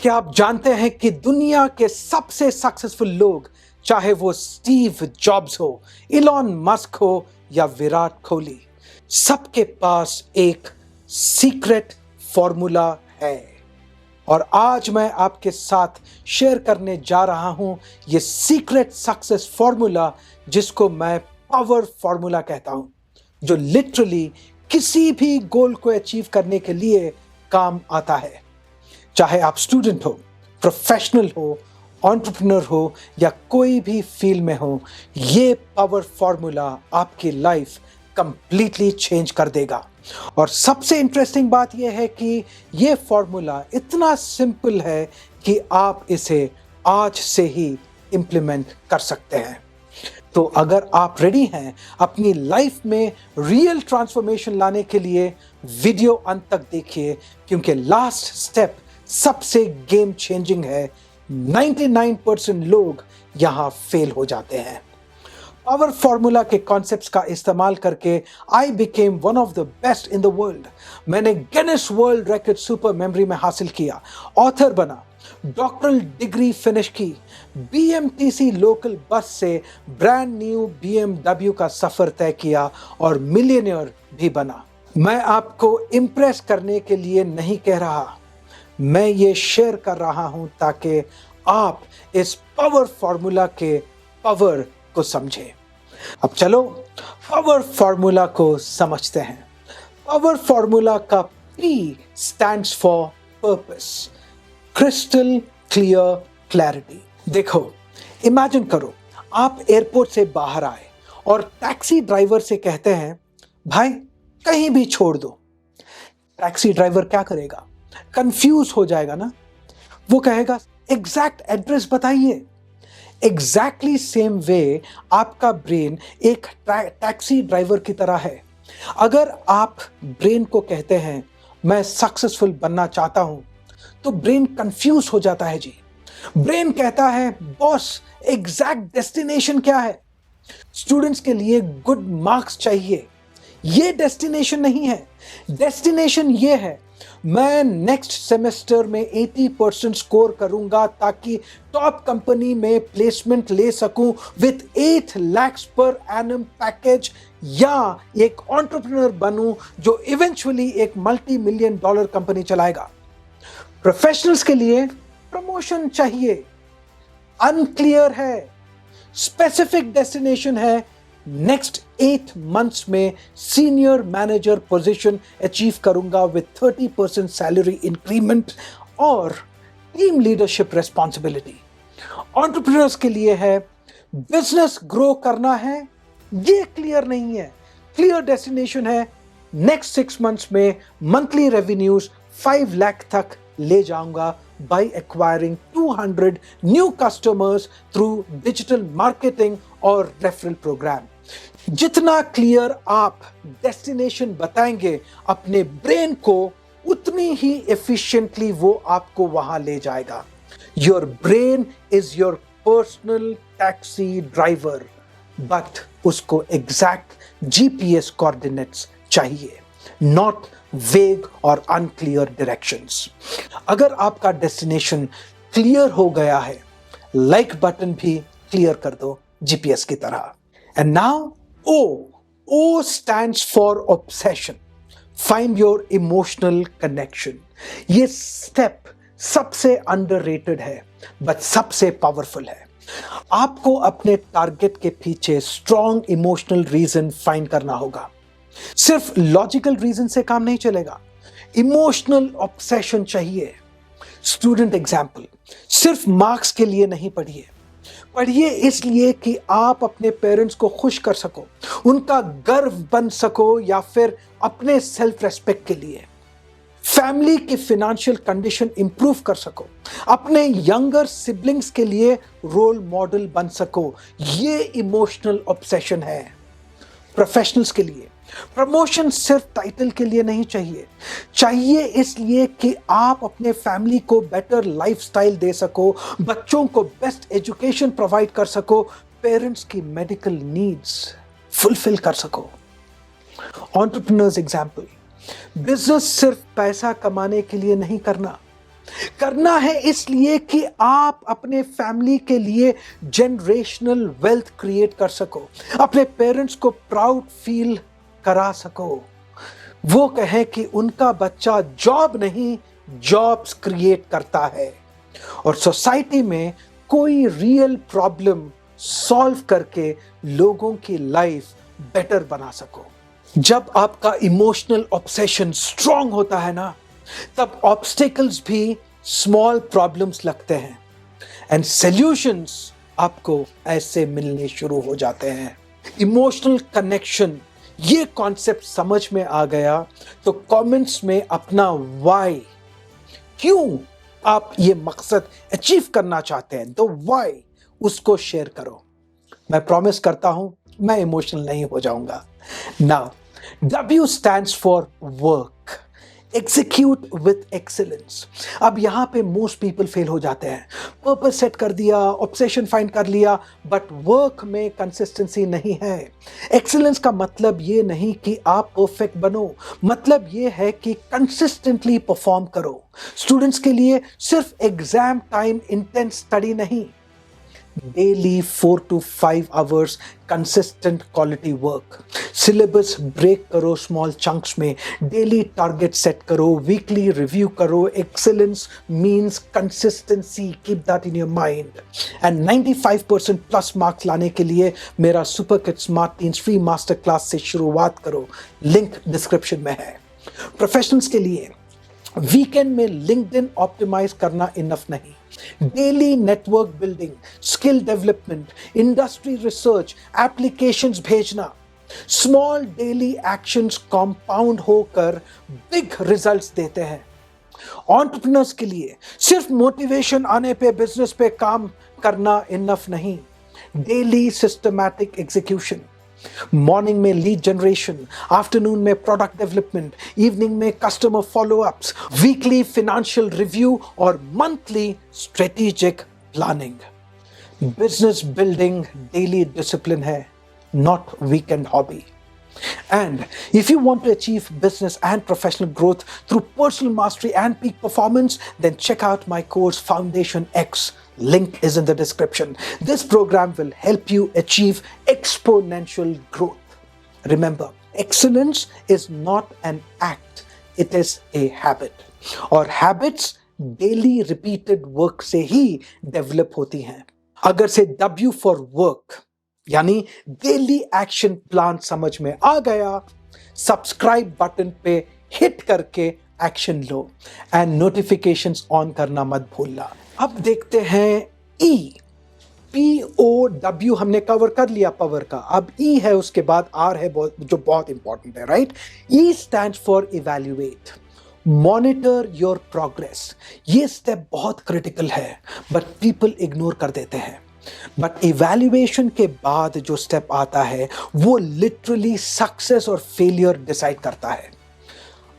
क्या आप जानते हैं कि दुनिया के सबसे सक्सेसफुल लोग, चाहे वो स्टीव जॉब्स हो, इलॉन मस्क हो या विराट कोहली, सबके पास एक सीक्रेट फॉर्मूला है। और आज मैं आपके साथ शेयर करने जा रहा हूं ये सीक्रेट सक्सेस फॉर्मूला, जिसको मैं पावर फॉर्मूला कहता हूं, जो लिटरली किसी भी गोल को अचीव करने के लिए काम आता है। चाहे आप स्टूडेंट हो, प्रोफेशनल हो, एंटरप्रेन्योर हो या कोई भी फील्ड में हो, ये पावर फॉर्मूला आपकी लाइफ कंप्लीटली चेंज कर देगा। और सबसे इंटरेस्टिंग बात यह है कि ये फॉर्मूला इतना सिंपल है कि आप इसे आज से ही इंप्लीमेंट कर सकते हैं। तो अगर आप रेडी हैं अपनी लाइफ में रियल ट्रांसफॉर्मेशन लाने के लिए, वीडियो अंत तक देखिए, क्योंकि लास्ट स्टेप सबसे गेम चेंजिंग है। 99% लोग यहां फेल हो जाते हैं। पावर फॉर्मूला के कॉन्सेप्ट्स का इस्तेमाल करके I became one of the best in the world. मैंने Guinness world record super memory में हासिल किया, ऑथर बना, डॉक्टरल डिग्री फिनिश की, बीएमटीसी लोकल बस से ब्रांड न्यू बीएमडब्ल्यू का सफर तय किया और मिलियनियर भी बना। मैं आपको इम्प्रेस करने के लिए नहीं कह रहा, मैं ये शेयर कर रहा हूं ताकि आप इस पावर फॉर्मूला के पावर को समझें। अब चलो पावर फॉर्मूला को समझते हैं। पावर फॉर्मूला का P stands for purpose, crystal clear clarity. देखो, इमेजिन करो आप एयरपोर्ट से बाहर आए और टैक्सी ड्राइवर से कहते हैं, भाई कहीं भी छोड़ दो। टैक्सी ड्राइवर क्या करेगा? कंफ्यूज हो जाएगा ना। वो कहेगा एग्जैक्ट एड्रेस बताइए। एग्जैक्टली सेम वे आपका ब्रेन एक टैक्सी ड्राइवर की तरह है। अगर आप ब्रेन को कहते हैं मैं सक्सेसफुल बनना चाहता हूं, तो ब्रेन कंफ्यूज हो जाता है जी। ब्रेन कहता है बॉस एग्जैक्ट डेस्टिनेशन क्या है? स्टूडेंट्स के लिए गुड मार्क्स चाहिए, ये डेस्टिनेशन नहीं है। डेस्टिनेशन ये है मैं नेक्स्ट सेमेस्टर में 80% स्कोर करूंगा ताकि टॉप कंपनी में प्लेसमेंट ले सकूं with 8 lakhs per annum package, या एक एंटरप्रेन्योर बनूं जो इवेंचुअली एक $multi-million कंपनी चलाएगा। प्रोफेशनल्स के लिए प्रमोशन चाहिए, अनक्लियर है। स्पेसिफिक डेस्टिनेशन है नेक्स्ट 8 months में सीनियर मैनेजर पोजीशन अचीव करूंगा विथ 30% सैलरी इंक्रीमेंट और टीम लीडरशिप रेस्पॉन्सिबिलिटी। एंटरप्रेन्योर्स के लिए है बिजनेस ग्रो करना है, ये क्लियर नहीं है। क्लियर डेस्टिनेशन है नेक्स्ट 6 months में मंथली रेवेन्यूज 5 लाख तक ले जाऊंगा by acquiring 200 new customers through digital marketing और रेफरल प्रोग्राम। जितना क्लियर आप डेस्टिनेशन बताएंगे अपने ब्रेन को, उतनी ही एफिशिएंटली वो आपको वहां ले जाएगा। Your brain is your personal taxi driver, but उसको एग्जैक्ट जीपीएस कोऑर्डिनेट्स चाहिए, नॉट वेग और अनक्लियर डायरेक्शंस। अगर आपका डेस्टिनेशन क्लियर हो गया है, लाइक बटन भी क्लियर कर दो जीपीएस की तरह। And now O stands for obsession. Find your emotional connection. ये स्टेप सबसे अंडररेटेड है, बट सबसे पावरफुल है। आपको अपने टारगेट के पीछे स्ट्रॉन्ग इमोशनल रीजन फाइंड करना होगा। सिर्फ लॉजिकल रीजन से काम नहीं चलेगा, इमोशनल ऑब्सेशन चाहिए। स्टूडेंट एग्जाम्पल, सिर्फ मार्क्स के लिए नहीं पढ़िए इसलिए कि आप अपने पेरेंट्स को खुश कर सको, उनका गर्व बन सको, या फिर अपने सेल्फ रेस्पेक्ट के लिए। फैमिली की फाइनेंशियल कंडीशन इंप्रूव कर सको, अपने यंगर सिबलिंग्स के लिए रोल मॉडल बन सको। ये इमोशनल ऑब्सेशन है। प्रोफेशनल्स के लिए प्रमोशन सिर्फ टाइटल के लिए नहीं चाहिए इसलिए कि आप अपने फैमिली को बेटर लाइफस्टाइल दे सको, बच्चों को बेस्ट एजुकेशन प्रोवाइड कर सको, पेरेंट्स की मेडिकल नीड्स फुलफिल कर सको। एंटरप्रेन्योर्स एग्जाम्पल, बिजनेस सिर्फ पैसा कमाने के लिए नहीं करना, करना है इसलिए कि आप अपने फैमिली के लिए जनरेशनल वेल्थ क्रिएट कर सको, अपने पेरेंट्स को प्राउड फील करा सको, वो कहें कि उनका बच्चा जॉब नहीं जॉब्स क्रिएट करता है, और सोसाइटी में कोई रियल प्रॉब्लम सॉल्व करके लोगों की लाइफ बेटर बना सको। जब आपका इमोशनल ऑब्सेशन स्ट्रांग होता है ना, तब ऑब्स्टिकल्स भी स्मॉल प्रॉब्लम्स लगते हैं एंड सॉल्यूशंस आपको ऐसे मिलने शुरू हो जाते हैं। इमोशनल कनेक्शन, ये कॉन्सेप्ट समझ में आ गया तो कमेंट्स में अपना व्हाई, क्यों आप ये मकसद अचीव करना चाहते हैं, द व्हाई, उसको शेयर करो। मैं प्रॉमिस करता हूं मैं इमोशनल नहीं हो जाऊंगा। Now W stands for work, execute with excellence। अब यहां पे मोस्ट पीपल फेल हो जाते हैं। पर्पस सेट कर दिया, ऑब्सेशन फाइंड कर लिया, बट वर्क में कंसिस्टेंसी नहीं है। एक्सीलेंस का मतलब ये नहीं कि आप परफेक्ट बनो, मतलब ये है कि कंसिस्टेंटली परफॉर्म करो। स्टूडेंट्स के लिए सिर्फ एग्जाम टाइम इंटेंस स्टडी नहीं, daily 4 to 5 hours consistent quality work. Syllabus break करो स्मॉल चंक्स में, डेली टारगेट सेट करो, वीकली रिव्यू करो। Excellence means consistency, keep that in your mind. And 95% plus marks लाने के लिए मेरा super kid smart teens free master class से शुरुआत करो, लिंक डिस्क्रिप्शन में है। प्रोफेशनल्स के लिए वीकेंड में लिंक्डइन ऑप्टिमाइज करना इनफ नहीं, daily network building, skill development, industry research, applications भेजना। स्मॉल डेली एक्शंस कंपाउंड होकर बिग रिजल्ट्स देते हैं। एंटरप्रेन्योर्स के लिए सिर्फ मोटिवेशन आने पे बिजनेस पे काम करना इनफ नहीं, डेली सिस्टमैटिक एग्जीक्यूशन। मॉर्निंग में लीड जनरेशन, आफ्टरनून में प्रोडक्ट डेवलपमेंट, इवनिंग में customer follow-ups, weekly financial review और monthly strategic planning. Business building daily discipline है, not weekend hobby. And if you want to achieve business and professional growth through personal mastery and peak performance, then check out my course Foundation X. Link is in the description. This program will help you achieve exponential growth. Remember, excellence is not an act, it is a habit. और habits daily repeated work से ही develop होती हैं। अगर से W for work यानी daily action plan समझ में आ गया, सब्सक्राइब बटन पे हिट करके action low and notifications on करना मत भूलना। अब देखते हैं ई, POW हमने कवर कर लिया पावर का, अब ई है, उसके बाद आर है जो बहुत इंपॉर्टेंट है, right. E stands for evaluate, monitor your progress. ये स्टेप बहुत क्रिटिकल है बट पीपल इग्नोर कर देते हैं। बट इवैल्यूएशन के बाद जो स्टेप आता है वो लिटरली सक्सेस और फेलियर डिसाइड करता है।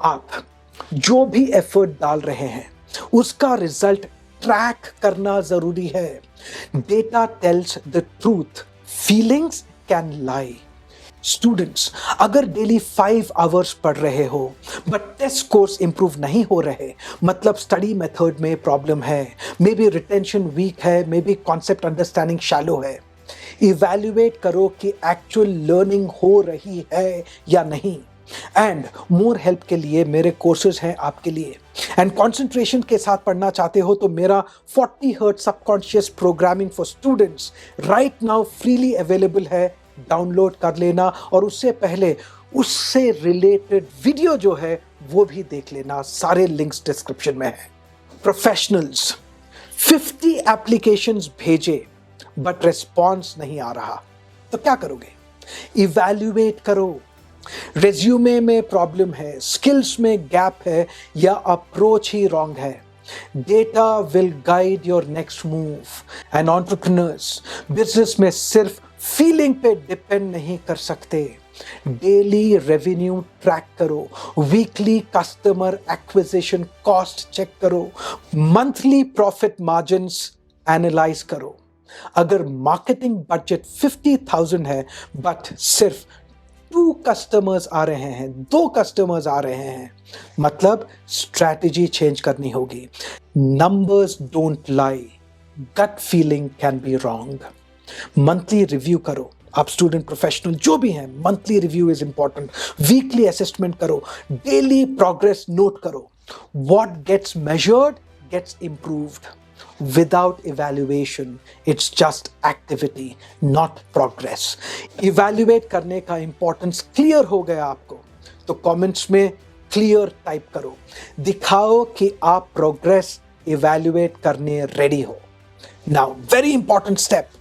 आप जो भी एफर्ट डाल रहे हैं उसका रिजल्ट ट्रैक करना जरूरी है। Data tells the truth, feelings can lie. Students, अगर डेली 5 आवर्स पढ़ रहे हो बट टेस्ट स्कोर्स इंप्रूव नहीं हो रहे, मतलब स्टडी मेथड में प्रॉब्लम है, मे बी रिटेंशन वीक है, may be concept understanding shallow है। इवैल्यूएट करो कि एक्चुअल लर्निंग हो रही है या नहीं। एंड मोर हेल्प के लिए मेरे कोर्सेज हैं आपके लिए। एंड कंसंट्रेशन के साथ पढ़ना चाहते हो तो मेरा 40 hertz subconscious programming for students right now freely available है, डाउनलोड कर लेना। और उससे पहले उससे रिलेटेड वीडियो जो है वो भी देख लेना, सारे लिंक्स डिस्क्रिप्शन में है। प्रोफेशनल्स, 50 एप्लीकेशंस भेजे बट रिस्पॉन्स नहीं आ रहा तो क्या करोगे? इवैल्यूएट करो। रेज्यूमे में प्रॉब्लम है, स्किल्स में गैप है या अप्रोच ही रॉन्ग है। Data will guide your next move. And entrepreneurs, business में सिर्फ फीलिंग पे डिपेंड नहीं कर सकते। डेली रेवेन्यू ट्रैक करो, weekly customer acquisition cost check करो, मंथली प्रॉफिट मार्जिन्स एनालाइज करो। अगर मार्केटिंग बजट 50,000 है बट सिर्फ 2 कस्टमर्स आ रहे हैं, 2 कस्टमर्स आ रहे हैं, मतलब स्ट्रैटेजी चेंज करनी होगी। Numbers don't lie, gut feeling can be wrong. Monthly review करो, आप स्टूडेंट प्रोफेशनल जो भी हैं, monthly review is important. Weekly assessment करो, डेली प्रोग्रेस नोट करो। What gets measured gets improved. Without evaluation, it's just activity, not progress. Evaluate करने का importance clear हो गया आपको, तो comments में clear type करो, दिखाओ कि आप progress evaluate करने ready हो। Now, very important step,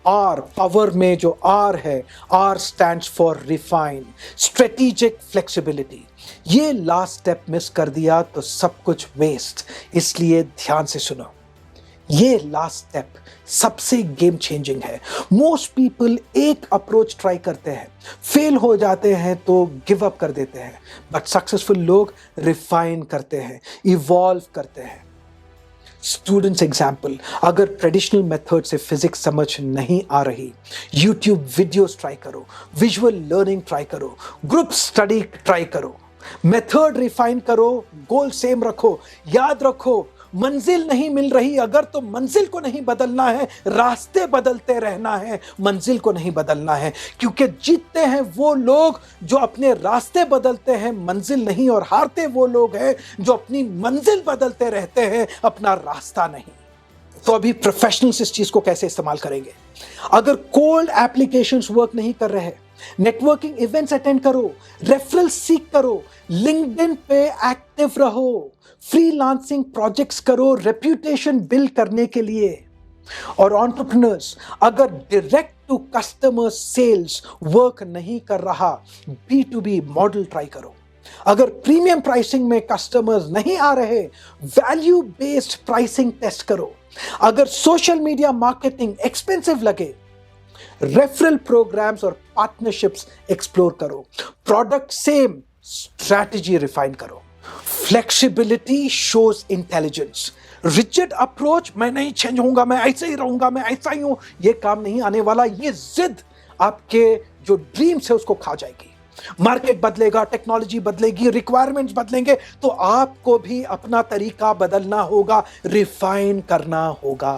R, power में जो R है, R stands for refine, strategic flexibility। ये last step miss कर दिया तो सब कुछ waste, इसलिए ध्यान से सुनो। ये लास्ट स्टेप सबसे गेम चेंजिंग है। मोस्ट पीपल एक अप्रोच ट्राई करते हैं, फेल हो जाते हैं तो गिव अप कर देते हैं, बट सक्सेसफुल लोग रिफाइन करते हैं, इवॉल्व करते हैं। स्टूडेंट्स एग्जाम्पल, अगर ट्रेडिशनल मेथड से फिजिक्स समझ नहीं आ रही, यूट्यूब वीडियोस ट्राई करो, विजुअल लर्निंग ट्राई करो, ग्रुप स्टडी ट्राई करो, मेथड रिफाइन करो, गोल सेम रखो। याद रखो, मंजिल नहीं मिल रही अगर तो मंजिल को नहीं बदलना है, रास्ते बदलते रहना है, मंजिल को नहीं बदलना है। क्योंकि जीतते हैं वो लोग जो अपने रास्ते बदलते हैं, मंजिल नहीं, और हारते वो लोग हैं जो अपनी मंजिल बदलते रहते हैं, अपना रास्ता नहीं। तो अभी प्रोफेशनल्स इस चीज को कैसे इस्तेमाल करेंगे? अगर कोल्ड एप्लीकेशंस वर्क नहीं कर रहे, नेटवर्किंग इवेंट्स अटेंड करो, रेफरल सीख करो, लिंक्डइन पे एक्टिव रहो, फ्रीलांसिंग प्रोजेक्ट्स करो रेप्यूटेशन बिल्ड करने के लिए। और एंटरप्रेन्योर्स, अगर direct to customer sales work नहीं कर रहा, B2B मॉडल ट्राई करो। अगर प्रीमियम प्राइसिंग में कस्टमर्स नहीं आ रहे, वैल्यू बेस्ड प्राइसिंग टेस्ट करो। अगर सोशल मीडिया मार्केटिंग एक्सपेंसिव लगे, रेफरल प्रोग्राम्स और पार्टनरशिप्स एक्सप्लोर करो। प्रोडक्ट सेम, स्ट्रैटेजी रिफाइन करो। Flexibility shows intelligence. Rigid approach, मैं नहीं चेंज होऊंगा, मैं ऐसे ही रहूंगा, मैं ऐसा ही हूं, ये काम नहीं आने वाला। ये जिद आपके जो ड्रीम्स है उसको खा जाएगी। मार्केट बदलेगा, टेक्नोलॉजी बदलेगी, रिक्वायरमेंट्स बदलेंगे, तो आपको भी अपना तरीका बदलना होगा, रिफाइन करना होगा।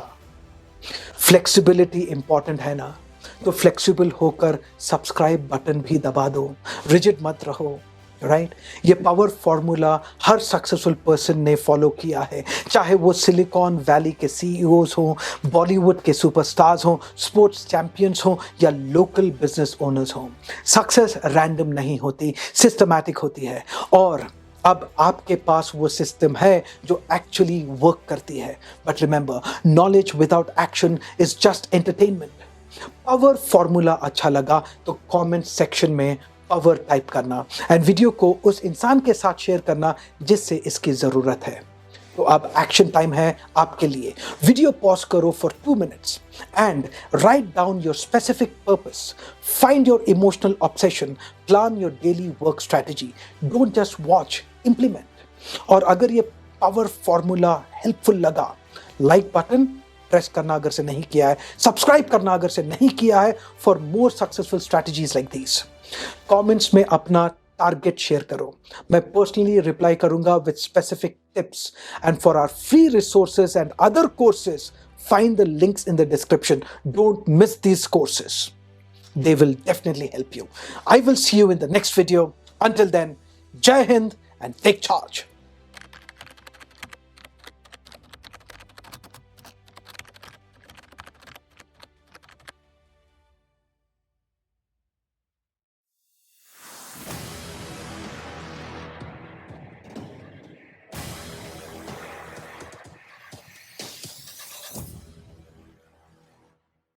फ्लेक्सिबिलिटी इंपॉर्टेंट है ना, तो फ्लेक्सिबल होकर सब्सक्राइब बटन भी दबा दो, रिजिड मत रहो। राइट, ये पावर फॉर्मूला हर सक्सेसफुल पर्सन ने फॉलो किया है, चाहे वो सिलिकॉन वैली के सीईओज हों, बॉलीवुड के सुपरस्टार्स हों, स्पोर्ट्स चैंपियंस हों या लोकल बिजनेस ओनर्स हों। सक्सेस रैंडम नहीं होती, सिस्टमैटिक होती है, और अब आपके पास वो सिस्टम है जो एक्चुअली वर्क करती है। But remember, knowledge without action is just entertainment. Power formula अच्छा लगा तो कमेंट सेक्शन में पावर टाइप करना, एंड वीडियो को उस इंसान के साथ शेयर करना जिससे इसकी जरूरत है। तो अब एक्शन टाइम है आपके लिए। वीडियो पॉज करो for 2 minutes and write down your specific purpose, find your emotional obsession, plan your daily work strategy. Don't just watch, implement. और अगर ये पावर फॉर्मूला हेल्पफुल लगा, लाइक बटन प्रेस करना अगर से नहीं किया है, सब्सक्राइब करना अगर से नहीं किया है, for more successful strategies like these. Comments में अपना टारगेट शेयर करो, मैं पर्सनली रिप्लाई करूंगा with specific tips. And for our free resources and other courses, find the links in the description. Don't miss these courses. They will definitely help you. I will see you in the next video. Until then, Jai Hind and take charge.